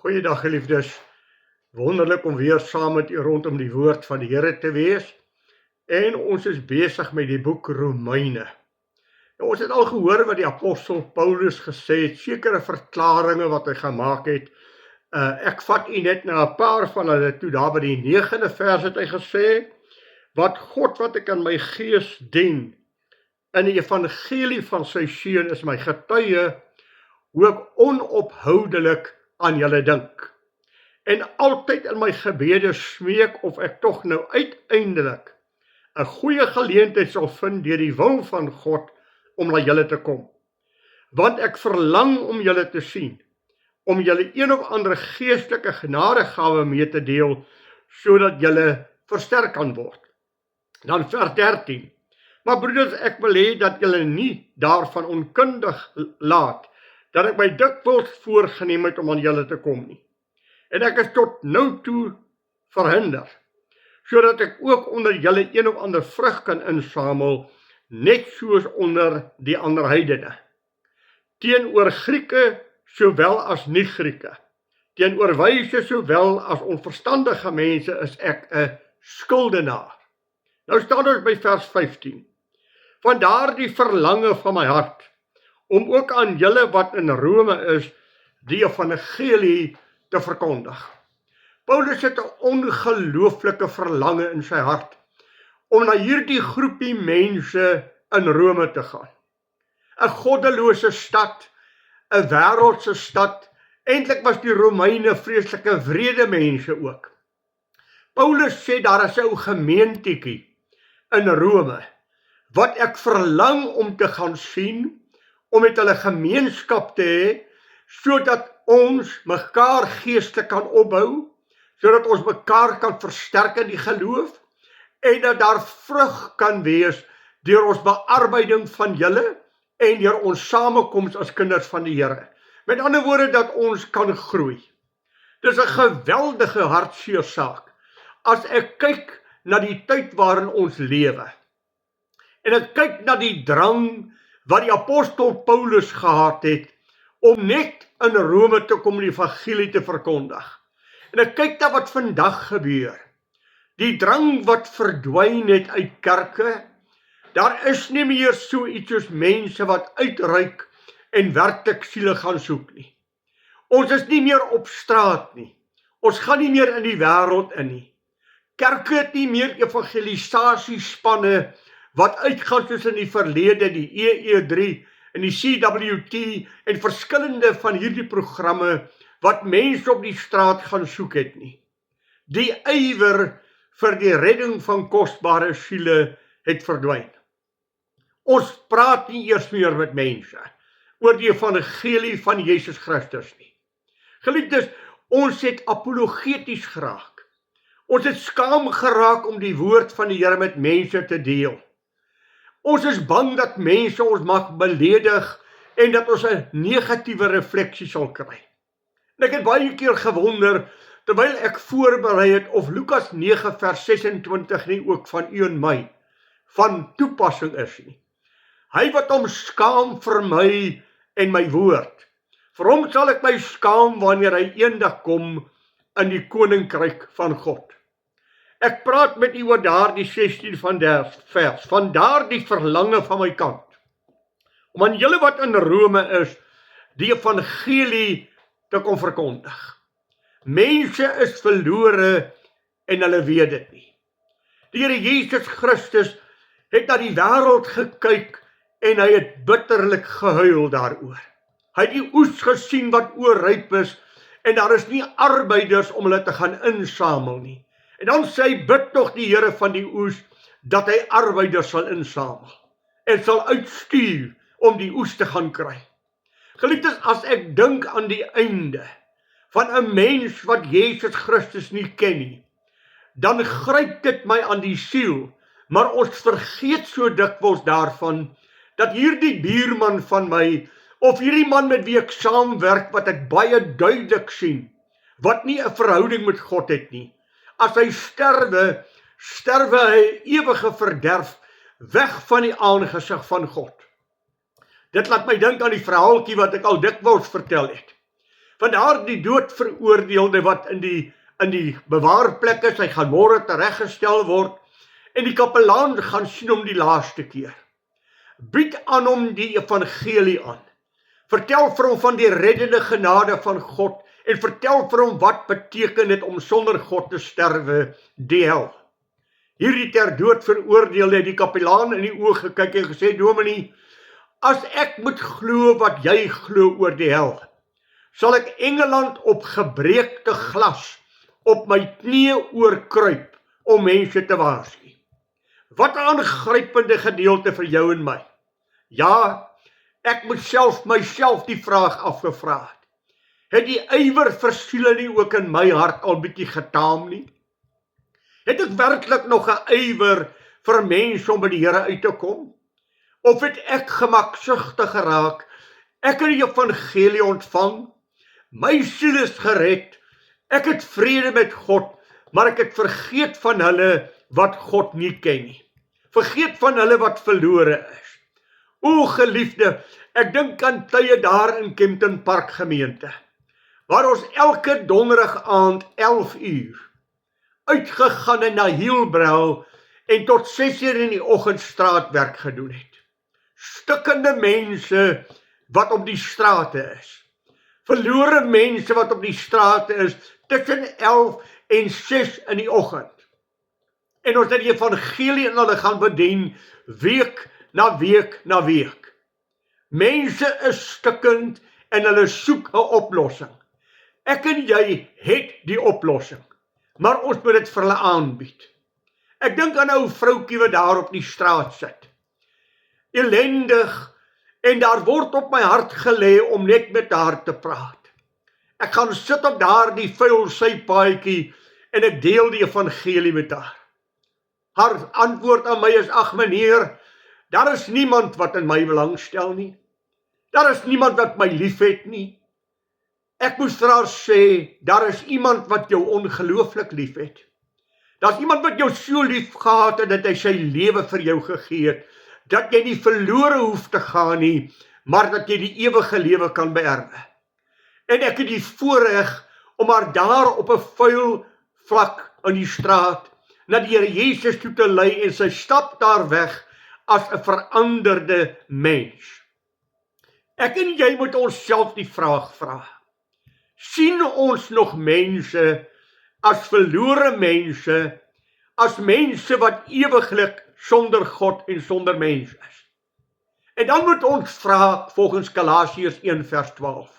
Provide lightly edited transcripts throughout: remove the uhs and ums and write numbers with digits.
Goeiedag geliefdes, wonderlik om weer saam met u rondom die woord van die Here te wees. En ons is besig met die boek Romeine. Ons het al gehoor wat die apostel Paulus gesê het, sekere verklaringe wat hy gemaak het. Ek vat u net na 'n paar van hulle toe. Daar by die 9de vers het hy gesê, wat God wat ek in my gees dien, in die evangelie van sy seun is my getuie, hoe ek onophoudelik aan julle dink. En altyd in my gebede smeek of ek tog nou uiteindelik 'n goeie geleentheid sal vind deur die wil van God om na julle te kom. Want ek verlang om julle te sien, om julle een of ander geestelike genadegawe mee te deel, sodat julle versterk kan word. Dan vers 13. Maar broeders, ek wil hê dat julle nie daarvan onkundig laat, dat ek my dikwels voorgenem het om aan julle te kom nie. En ek is tot nou toe verhinder, sodat ek ook onder julle een of ander vrug kan insamel, net soos onder die ander heidene. Teenoor Grieke sowel as nie-Grieke, teenoor wyse sowel as onverstandige mense is ek 'n skuldenaar. Nou staan ons by vers 15. Vandaar die verlange van my hart, om ook aan julle wat in Rome is, die evangelie te verkondig. Paulus het 'n ongelooflike verlange in sy hart, om na hierdie groepie mense in Rome te gaan. 'n goddelose stad, 'n wêreldse stad, eintlik was die Romeine vreeslike wrede mense ook. Paulus sê daar is 'n ou gemeentetjie in Rome, wat ek verlang om te gaan sien, om met hulle gemeenskap te hê, sodat ons mekaar geestelik kan opbou, sodat ons mekaar kan versterk in die geloof, en dat daar vrug kan wees deur ons bearbeiding van julle, en deur ons samekoms as kinders van die Here. Met ander woorde, dat ons kan groei. Dis 'n geweldige hartseer saak, as ek kyk na die tyd waarin ons lewe, en ek kyk na die drang wat die apostel Paulus gehad het, om net in Rome te kom die evangelie te verkondig. En ek kyk na wat vandag gebeur. Die drang wat verdwyn het uit kerke, daar is nie meer so iets soos mense wat uitreik en werklik siele gaan soek nie. Ons is nie meer op straat nie. Ons gaan nie meer in die wêreld in nie. Kerke het nie meer evangelisasiespanne wat uitgaan soos in die verlede, die EE3 en die CWT en verskillende van hierdie programme wat mense op die straat gaan soek het nie. Die ywer vir die redding van kosbare siele het verdwyn. Ons praat nie eers meer met mense oor die evangelie van Jesus Christus nie. Geliefdes, ons het apologeties geraak. Ons het skaam geraak om die woord van die Here met mense te deel. Ons is bang dat mense ons mag beledig en dat ons 'n negatiewe refleksie sal kry. En ek het baie keer gewonder, terwyl ek voorberei het, of Lukas 9 vers 26 nie ook van u en my van toepassing is nie. Hy wat hom skaam vir my en my woord, vir hom sal ek my skaam wanneer hy eendag kom in die koninkryk van God. Ek praat met u oor daardie 16 van vers, van daardie verlange van my kant, om aan julle wat in Rome is, die evangelie te kom verkondig. Mense is verlore en hulle weet dit nie. Die Here Jesus Christus het na die wêreld gekyk en hy het bitterlik gehuil daaroor. Hy het die oes gesien wat oorryp is en daar is nie arbeiders om hulle te gaan insamel nie. En dan sê hy, bid tog die Here van die oes, dat hy arbeiders sal insamel, en sal uitstuur om die oes te gaan kry. Geliefdes, as ek dink aan die einde van 'n mens wat Jesus Christus nie ken nie, dan gryp dit my aan die siel, maar ons vergeet so dikwels daarvan, dat hierdie buurman van my, of hierdie man met wie ek saamwerk, wat ek baie duidelik sien, wat nie 'n verhouding met God het nie, as hy sterwe hy ewige verderf, weg van die aangesig van God. Dit laat my dink aan die verhaaltjie wat ek al dikwels vertel het, Vandaar die doodveroordeelde wat in die bewaarplek is, hy gaan môre tereggestel word, en die kapelaan gaan sien hom die laaste keer. Bied aan hom die evangelie aan. Vertel vir hom van die reddende genade van God, en vertel vir hom wat beteken dit om sonder God te sterwe, die hel. Hierdie ter dood veroordeelde het die kapelaan in die oog gekyk en gesê, Dominee, as ek moet glo wat jy glo oor die hel, sal ek Engeland op gebreekte glas op my knieë oorkruip om mense te waarsku. Wat 'n aangrypende gedeelte vir jou en my. Ja, ek moet self myself die vraag afgevra het die ywer vir siele nie ook in my hart al bietjie getaam nie? Het ek werklik nog 'n ywer vir mense om by die Here uit te kom? Of het ek gemaksugtig geraak? Ek het die evangelie ontvang, my siel is gered, ek het vrede met God, maar ek het vergeet van hulle wat God nie ken nie. Vergeet van hulle wat verlore is. O geliefde, ek dink aan tye daar in Kempton Park gemeente, waar ons elke donderdag aand 11 uur uitgegaan en na Hielbrau en tot 6 uur in die oggend straatwerk gedoen het. Stikkende mense wat op die strate is. Verlore mense wat op die strate is tussen 11 en 6 in die oggend. En ons het die evangelie in hulle gaan bedien week na week na week. Mense is stikkend en hulle soek 'n oplossing. Ek en jy het die oplossing, maar ons moet dit vir hulle aanbied. Ek dink aan 'n ou vroukie wat daar op die straat sit. Ellendig, en daar word op my hart gelê om net met haar te praat. Ek gaan sit op daardie vuil sypaadjie en ek deel die evangelie met haar. Haar antwoord aan my is, ag meneer, daar is niemand wat in my belangstel nie. Daar is niemand wat my liefhet nie. Ek moes vir haar sê, daar is iemand wat jou ongelooflik liefhet. Daar is iemand wat jou so lief gehad het, dat hy sy lewe vir jou gegee het, dat jy nie verlore hoef te gaan nie, maar dat jy die ewige lewe kan beerwe. En ek het die voorreg om haar daar op 'n vuil vlak in die straat, na die Here Jesus toe te lei, en sy stap daar weg as 'n veranderde mens. Ek en jy moet onsself die vraag vra, sien ons nog mense as verlore mense, as mense wat ewiglik sonder God en sonder mens is? En dan moet ons vra volgens Galasiërs 1 vers 12,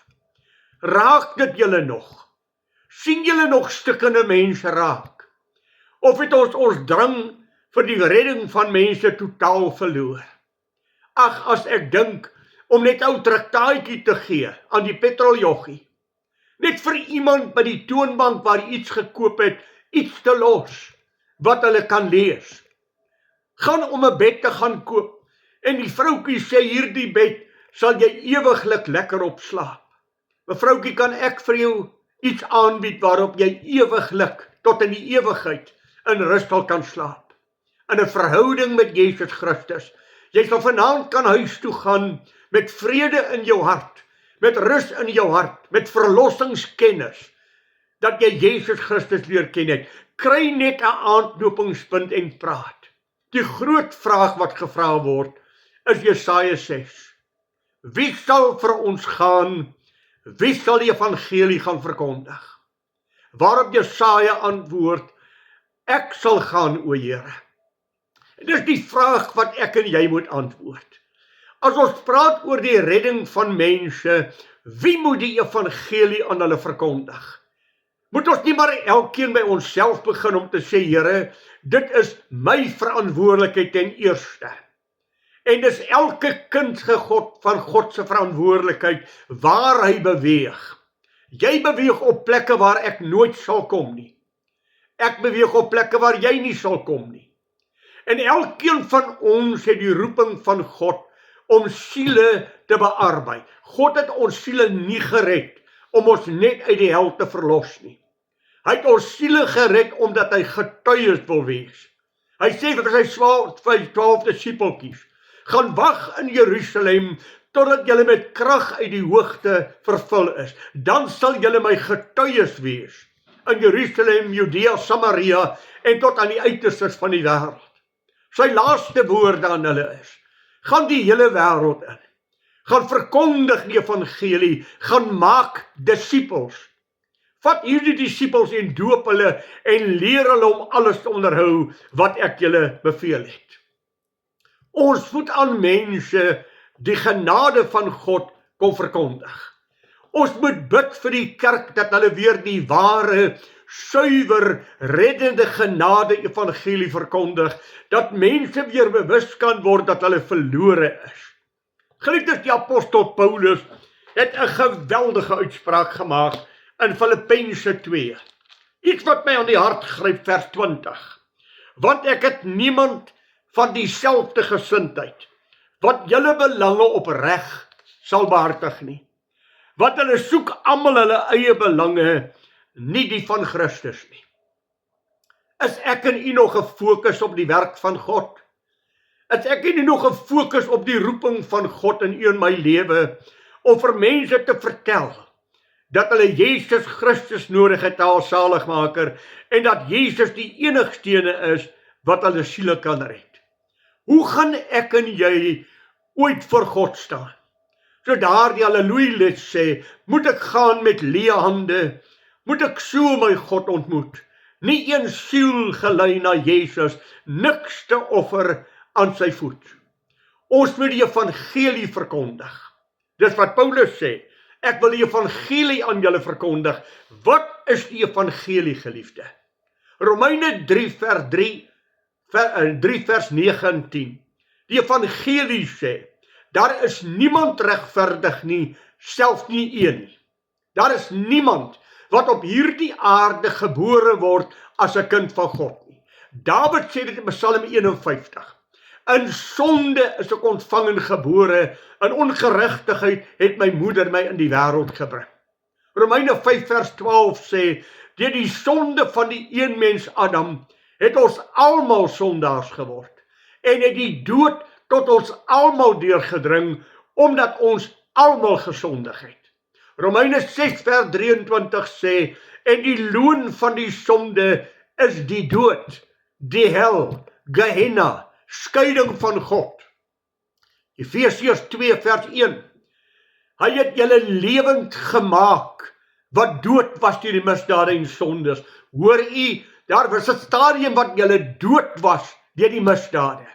raak dit julle nog? Sien julle nog stikkende mense raak? Of het ons drang vir die redding van mense totaal verloor? Ag, as ek dink om net 'n ou traktaatjie te gee aan die petroljoggie, net vir iemand by die toonbank waar hy iets gekoop het, iets te los wat hulle kan lees. Gaan om 'n bed te gaan koop en die vroukie sê, hierdie bed sal jy ewiglik lekker op slaap. Mevroukie, kan ek vir jou iets aanbied waarop jy ewiglik tot in die ewigheid in rus kan slaap? In 'n verhouding met Jesus Christus. Jy sal vanaand kan huis toe gaan met vrede in jou hart, met rus in jou hart, met verlossingskennis, dat jy Jesus Christus leer ken het. Kry net 'n aanknopingspunt en praat. Die groot vraag wat gevra word, is Jesaja 6. Wie sal vir ons gaan? Wie sal die evangelie gaan verkondig? Waarop Jesaja antwoord, ek sal gaan, o Here. Dis die vraag wat ek en jy moet antwoord. As ons praat oor die redding van mense, wie moet die evangelie aan hulle verkondig? Moet ons nie maar elkeen by onsself begin om te sê, Here, dit is my verantwoordelikheid ten eerste. En dis elke kind van God se verantwoordelikheid waar hy beweeg. Jy beweeg op plekke waar ek nooit sal kom nie. Ek beweeg op plekke waar jy nie sal kom nie. En elkeen van ons het die roeping van God om siele te bearbeid. God het ons siele nie gered om ons net uit die hel te verlos nie. Hy het ons siele gered omdat hy getuies wil wees. Hy sê vir sy 12 disipeltjies, gaan wag in Jerusalem totdat julle met krag uit die hoogte vervul is. Dan sal julle my getuies wees in Jerusalem, Judea, Samaria en tot aan die uiterstes van die wêreld. Sy laaste woorde aan hulle is: gaan die hele wêreld in, gaan verkondig die evangelie, gaan maak disippels. Vat hierdie disippels en doop hulle en leer hulle om alles te onderhou wat ek julle beveel het. Ons moet aan mense die genade van God kom verkondig. Ons moet bid vir die kerk dat hulle weer die ware, suiwer, reddende genade evangelie verkondig, dat mense weer bewus kan word dat hulle verlore is. Geliefdes, die apostel Paulus het 'n geweldige uitspraak gemaak in Filippense 2. Iets wat my aan die hart gryp, vers 20. Want ek het niemand van dieselfde gesindheid, wat julle belange opreg sal behartig nie. Want hulle soek almal hulle eie belange, nie die van Christus nie. Is ek en u nog gefokus op die werk van God? Is ek en u nog gefokus op die roeping van God in u en my lewe, om vir mense te vertel dat hulle Jesus Christus nodig het as saligmaker en dat Jesus die enigste is wat hulle siele kan red? Hoe gaan ek en jy ooit voor God staan? So daardie halleluja lied sê, moet ek gaan met leë hande, moet ek so my God ontmoet, nie een siel gelei na Jesus, niks te offer aan sy voet. Ons moet die evangelie verkondig. Dis wat Paulus sê, ek wil die evangelie aan julle verkondig. Wat is die evangelie, geliefde? Romeine 3 vers 9 en 10. Die evangelie sê, daar is niemand regverdig nie, selfs nie een nie. Daar is niemand wat op hierdie aarde gebore word as 'n kind van God nie. Dawid sê dit in Psalm 51. In sonde is ek ontvang en gebore, in ongeregtigheid het my moeder my in die wêreld gebring. Romeine 5 vers 12 sê, deur die sonde van die een mens Adam, het ons almal sondaars geword, en het die dood tot ons almal deurgedring, omdat ons almal gesondig het. Romeine 6 vers 23 sê, en die loon van die sonde is die dood, die hel, Gehenna, skeiding van God. Efesiërs 2 vers 1, hy het julle lewend gemaak, wat dood was deur die misdade en sondes. Hoor u, daar was 'n stadium wat julle dood was deur die misdade.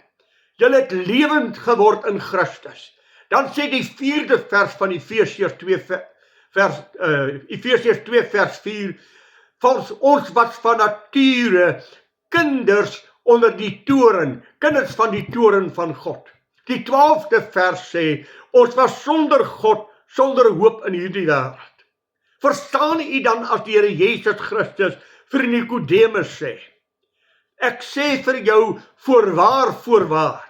Julle het lewend geword in Christus. Dan sê die 4de vers van Efesiërs 2 vers 4, volgens ons was van nature kinders onder die toren, kinders van die toren van God. Die 12de vers sê, ons was sonder God, sonder hoop in hierdie wêreld. Verstaan u dan as die Here Jesus Christus vir Nikodemus sê, ek sê vir jou, voorwaar,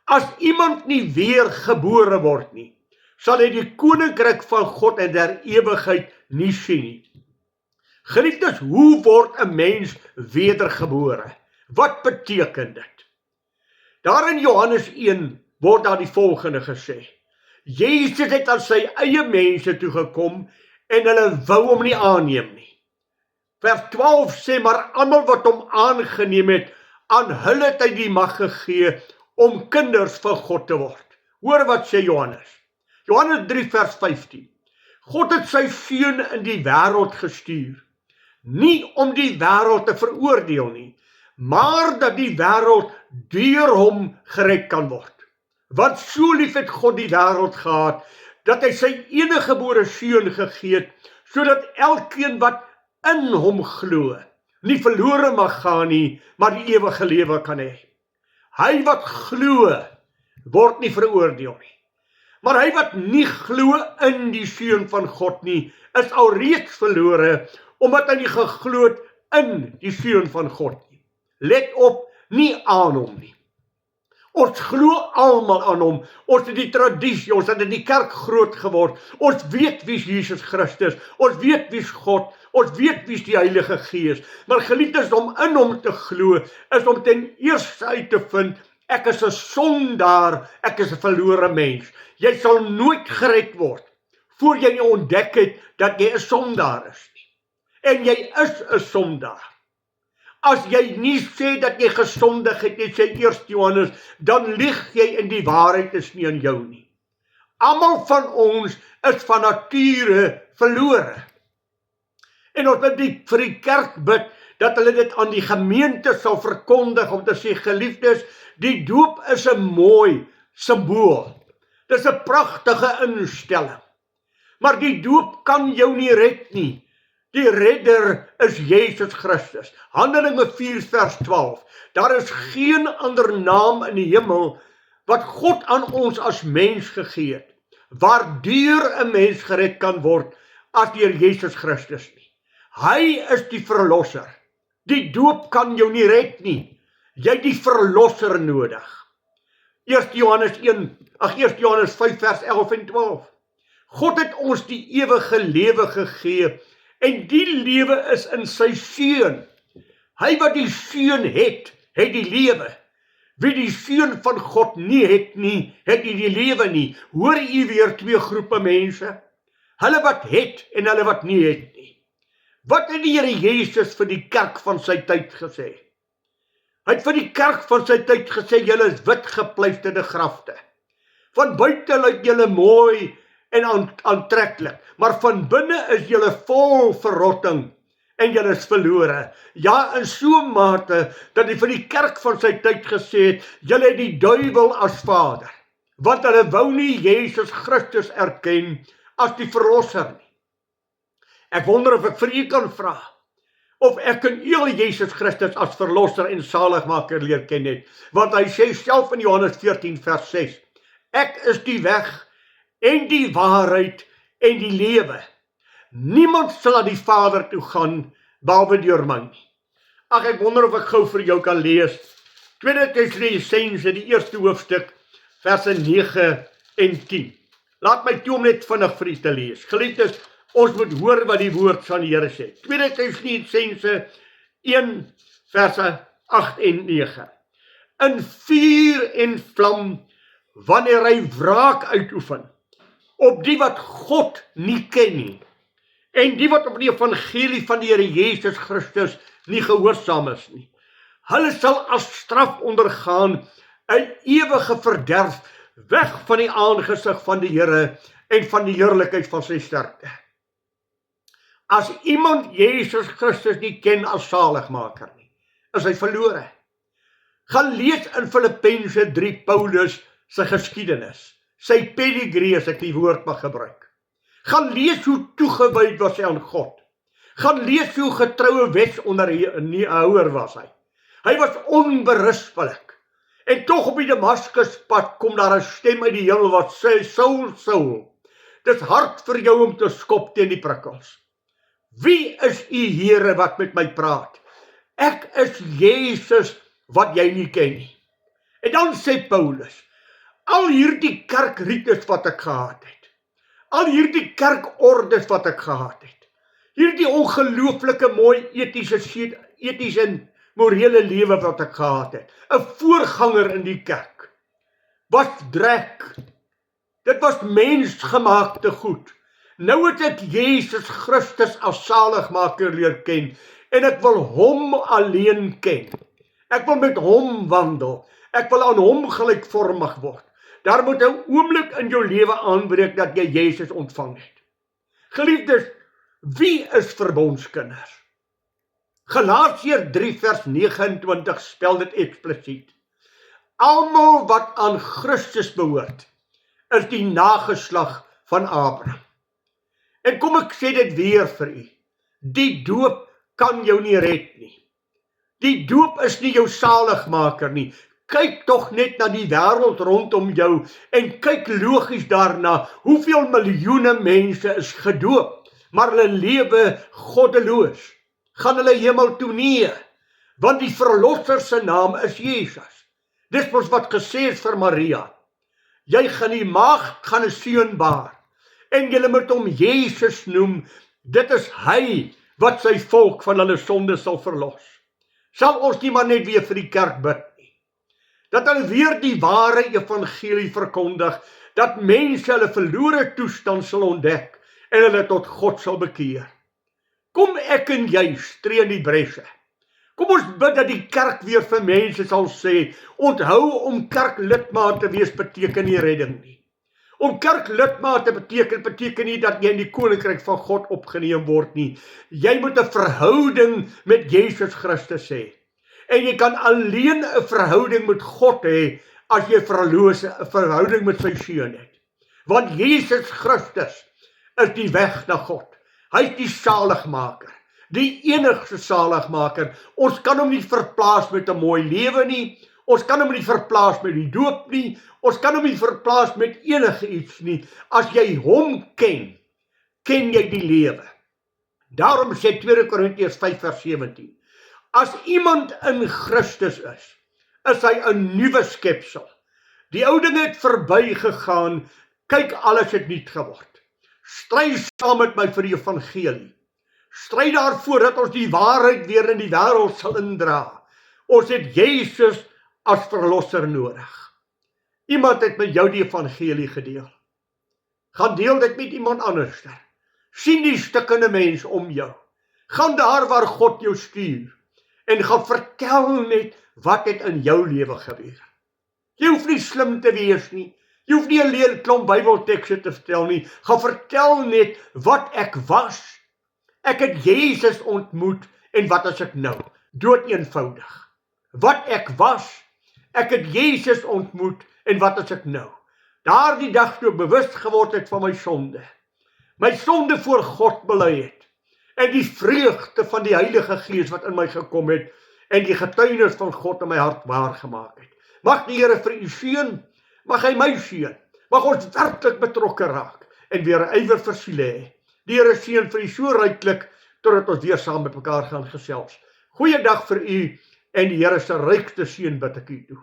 as iemand nie weer gebore word nie, sal hy die koninkryk van God in der ewigheid nie sien nie. Geliefdes, hoe word 'n mens wedergebore? Wat beteken dit? Daar in Johannes 1 word daar die volgende gesê. Jesus het aan sy eie mense toegekom en hulle wou hom nie aanneem nie. Vers 12 sê, maar almal wat hom aangeneem het, aan hulle het hy die mag gegee om kinders van God te word. Hoor wat sê Johannes. Johannes 3 vers 15. God het sy seun in die wêreld gestuur, nie om die wêreld te veroordeel nie, maar dat die wêreld deur hom gered kan word. Want so lief het God die wêreld gehad, dat hy sy eniggebore seun gegee het, sodat elkeen wat in hom glo, nie verlore mag gaan nie, maar die ewige lewe kan hê. Hy wat glo, word nie veroordeel nie. Maar hy wat nie glo in die seun van God nie, is alreeds verlore, omdat hy nie geglo het in die seun van God nie. Let op, nie aan hom nie. Ons glo almal aan hom, ons het die tradisie, ons het in die kerk groot geword, ons weet wie is Jesus Christus, ons weet wie is God, ons weet wie is die Heilige Gees, maar geliefdes, om in hom te glo, is om ten eerste uit te vind, Ek is 'n sondaar, ek is 'n verlore mens. Jy sal nooit gered word voor jy nie ontdek het dat jy 'n sondaar is nie. En jy is 'n sondaar. As jy nie sê dat jy gesondig het nie, sê 1 Johannes, dan lieg jy en die waarheid is nie in jou nie. Almal van ons is van nature verlore. En ons moet vir die kerk bid, dat hulle dit aan die gemeente sal verkondig, om te sê, geliefdes, die doop is 'n mooi simbool. Dis 'n pragtige instelling. Maar die doop kan jou nie red nie. Die redder is Jesus Christus. Handelinge 4 vers 12. Daar is geen ander naam in die hemel wat God aan ons as mens gegee het, waardeur 'n mens gered kan word as deur Jesus Christus nie. Hy is die verlosser. Die doop kan jou nie red nie. Jy het die verlosser nodig. 1 Johannes 5 vers 11 en 12. God het ons die ewige lewe gegee, en die lewe is in sy seun. Hy wat die seun het die lewe. Wie die seun van God nie het nie, het nie die lewe nie. Hoor u weer twee groepe mense? Hulle wat het en hulle wat nie het nie. Wat het die Here Jesus vir die kerk van sy tyd gesê? Hy het vir die kerk van sy tyd gesê, julle is wit gepleisterde grafte. Van buite lyk julle mooi en aantreklik, maar van binne is julle vol verrotting en julle is verlore. Ja, in so mate dat hy vir die kerk van sy tyd gesê het, julle het die duiwel as vader, want hulle wou nie Jesus Christus erken as die verlosser nie. Ek wonder of ek vir u kan vra, of ek en u Jesus Christus as verlosser en saligmaker leer ken het, want hy sê self in Johannes 14 vers 6, ek is die weg en die waarheid en die lewe. Niemand sal aan die Vader toe gaan, behalwe deur my nie. Ag, ek wonder of ek gou vir jou kan lees, 2 Tessalonisense, die 1ste hoofstuk, verse 9 en 10. Laat my toe om net vinnig vir u te lees. Geliefdes, ons moet hoor wat die woord van die Here sê. 2 Tessalonisense 1, verse 8 en 9. In vuur en vlam, wanneer hy wraak uitoefen, op die wat God nie ken nie, en die wat op die evangelie van die Here Jesus Christus nie gehoorsaam is nie. Hulle sal as straf ondergaan 'n ewige verderf, weg van die aangesig van die Here en van die heerlikheid van sy sterkte. As iemand Jesus Christus nie ken as saligmaker nie, is hy verlore. Gaan lees in Filippense 3 Paulus sy geskiedenis, sy pedigree as ek die woord mag gebruik. Gaan lees hoe toegewyd was hy aan God. Gaan lees hoe getroue wetsonderhouer was hy. Hy was onberispelik. En tog op die Damaskuspad kom daar 'n stem uit die hemel wat sê, Saul, Saul, dis hard vir jou om te skop teen die prikkels. Wie is u Here wat met my praat? Ek is Jesus wat jy nie ken nie. En dan sê Paulus, al hierdie kerkrites wat ek gehad het, al hierdie kerkordes wat ek gehad het, hierdie ongelooflike mooi etiese en morele lewe wat ek gehad het, 'n voorganger in die kerk, was drek. Dit was mensgemaakte goed. Nou het ek Jesus Christus as saligmaker leer ken, en ek wil hom alleen ken. Ek wil met hom wandel. Ek wil aan hom gelykvormig word. Daar moet 'n oomblik in jou lewe aanbreek dat jy Jesus ontvang het. Geliefdes, wie is verbondskinders? Galasiërs 3 vers 29 spel dit eksplisiet. Almal wat aan Christus behoort, is die nageslag van Abraham. En kom ek sê dit weer vir u, die doop kan jou nie red nie. Die doop is nie jou saligmaker nie. Kyk tog net na die wêreld rondom jou en kyk logies daarna, hoeveel miljoene mense is gedoop, maar hulle lewe goddeloos. Gaan hulle hemel toe? Nee, want die verlosser se naam is Jesus. Dis mos wat gesê is vir Maria. Jy gaan die maagd gaan 'n seun baar, en julle moet hom Jesus noem. Dit is hy wat sy volk van hulle sonde sal verlos. Sal ons nie maar net weer vir die kerk bid nie, dat hulle weer die ware evangelie verkondig, dat mense hulle verlore toestand sal ontdek en hulle tot God sal bekeer. Kom ek en jy stree in die bresse. Kom ons bid dat die kerk weer vir mense sal sê, onthou om kerklidmaat te wees beteken nie redding nie. Om kerklidmaat te beteken nie dat jy in die koninkryk van God opgeneem word nie. Jy moet 'n verhouding met Jesus Christus hê. En jy kan alleen 'n verhouding met God hê as jy 'n verhouding met sy seun het. Want Jesus Christus is die weg na God. Hy is die saligmaker, die enigste saligmaker. Ons kan hom nie verplaas met 'n mooi lewe nie. Ons kan hom nie verplaas met die doop nie. Ons kan hom nie verplaas met enige iets nie. As jy hom ken, ken jy die lewe. Daarom sê 2 Korintiërs 5 vers 17. As iemand in Christus is hy 'n nuwe skepsel. Die ou dinge het verby gegaan, kyk, alles het nuut geword. Stry saam met my vir die evangelie. Stry daarvoor dat ons die waarheid weer in die wêreld sal indra. Ons het Jesus as verlosser nodig. Iemand het met jou die evangelie gedeel. Gaan deel dit met iemand anders. Sien die stikkende mens om jou. Gaan daar waar God jou stuur. En gaan vertel net wat het in jou lewe gebeur. Jy hoef nie slim te wees nie. Jy hoef nie 'n leer klomp Bybeltekste te vertel nie. Gaan vertel net wat ek was. Ek het Jesus ontmoet en wat is ek nou? Dood eenvoudig. Wat ek was, ek het Jesus ontmoet en wat is ek nou? Daardie dag toe ek bewus geword het van my sonde voor God bely het, en die vreugde van die Heilige Gees wat in my gekom het, en die getuienis van God in my hart waargemaak het. Mag die Here vir u seën, mag hy my seën, mag ons werklik betrokke raak, en weer 'n ywer vir siele hê. Die Here seën vir u so ryklik, totdat ons weer saam met mekaar gaan gesels. Goeiedag vir u, en die Here se rykste seën bid ek u toe.